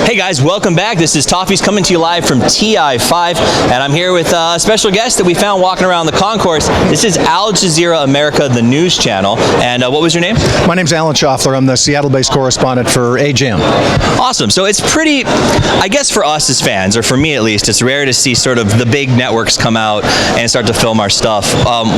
Hey guys, welcome back. This is Toffees coming to you live from TI5, and I'm here with a special guest that we found walking around the concourse. This is Al Jazeera America, the news channel. And what was your name? My name's Alan Schauffler. I'm the Seattle-based correspondent for AJAM. Awesome. So it's pretty, I guess for us as fans, or for me at least, it's rare to see sort of the big networks come out and start to film our stuff.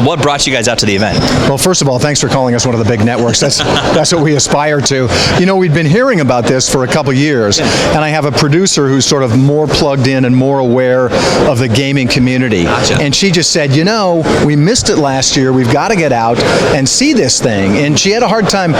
What brought you guys out to the event? Well, first of all, thanks for calling us one of the big networks. That's what we aspire to. You know, we've been hearing about this for a couple years, and I have a producer who's sort of more plugged in and more aware of the gaming community. Gotcha. And she just said, you know, we missed it last year. We've got to get out and see this thing. And she had a hard time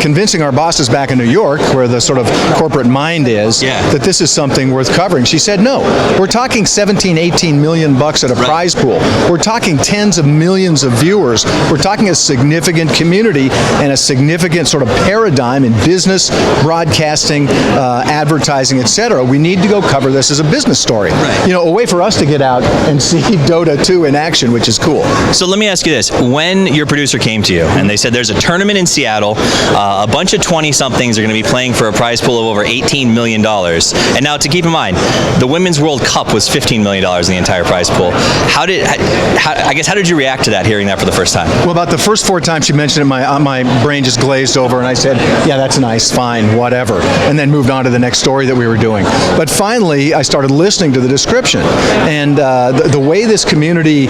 convincing our bosses back in New York, where the sort of corporate mind is, that this is something worth covering. She said, no, we're talking 17, 18 million bucks at a prize pool. We're talking tens of millions of viewers. We're talking a significant community and a significant sort of paradigm in business, broadcasting, advertising, etc. We need to go cover this as a business story. You know, a way for us to get out and see Dota 2 in action, which is cool. So let me ask you this. When your producer came to you and they said there's a tournament in Seattle, a bunch of 20-somethings are going to be playing for a prize pool of over $18 million. And now to keep in mind, the Women's World Cup was $15 million in the entire prize pool. How did you react to that, hearing that for the first time? Well, about the first 4 times she mentioned it, my brain just glazed over, and I said, yeah, that's nice, fine, whatever. And then moved on to the next story that we were doing. But finally, I started listening to the description. And the way this community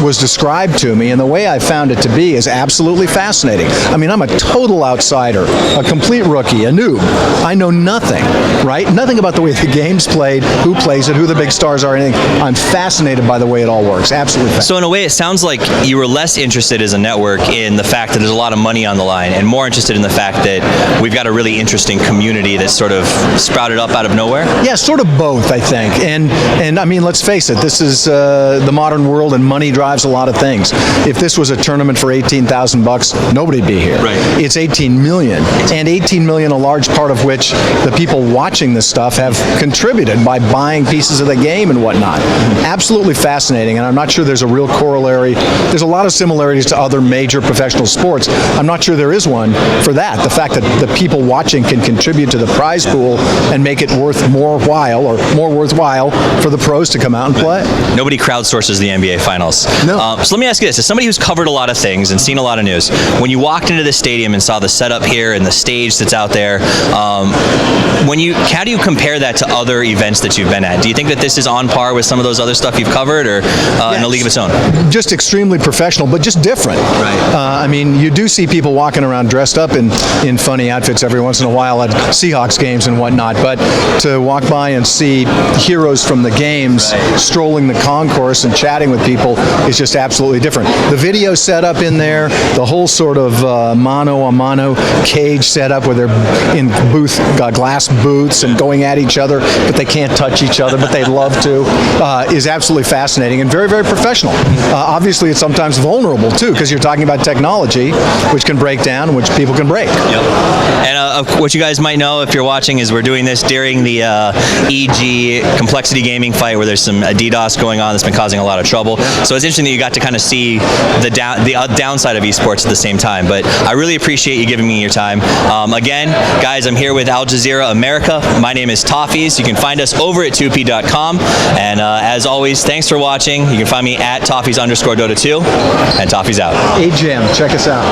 was described to me and the way I found it to be is absolutely fascinating. I mean, I'm a total outsider, a complete rookie, a noob. I know nothing, right? Nothing about the way the game's played, who plays it, who the big stars are, anything. I'm fascinated by the way it all works. Absolutely fascinating. So in a way, it sounds like you were less interested as a network in the fact that there's a lot of money on the line, and more interested in the fact that we've got a really interesting community that's sort of sprouted up out of nowhere? Yeah, sort of both, I think. And I mean, let's face it, this is the modern world, and money drives a lot of things. If this was a tournament for 18,000 bucks, nobody'd be here. Right. It's 18 million, and 18 million, a large part of which the people watching this stuff have contributed by buying pieces of the game and whatnot. Absolutely fascinating, and I'm not sure there's a real corollary. There's a lot of similarities to other major professional sports. I'm not sure there is one for that. The fact that the people watching can contribute to the prize pool and make it more worthwhile for the pros to come out and play. Nobody crowdsources the NBA Finals. No. So let me ask you this. As somebody who's covered a lot of things and seen a lot of news, when you walked into the stadium and saw the setup here and the stage that's out there, how do you compare that to other events that you've been at? Do you think that this is on par with some of those other stuff you've covered, or in a league of its own? Just extremely professional, but just different. Right. I mean, you do see people walking around dressed up in funny outfits every once in a while at Seahawks games and whatnot, but to walk by and see heroes from the games strolling the concourse and chatting with people is just absolutely different. The video setup in there, the whole sort of mano-a-mano cage setup where they're in glass booths and going at each other, but they can't touch each other, but they'd love to, is absolutely fascinating and very, very professional. Obviously, it's sometimes vulnerable, too, because you're talking about technology, which can break down, which people can break. Yep. And what you guys might know if you're watching is we're doing this during the EG Complexity Gaming fight, where there's some DDoS going on that's been causing a lot of trouble. So it's interesting that you got to kind of see the downside of esports at the same time. But I really appreciate you giving me your time. Again, guys, I'm here with Al Jazeera America. My name is Toffees. You can find us over at 2P.com. And as always, thanks for watching. You can find me at Toffees_Dota2, and Toffees out. AJAM, check us out.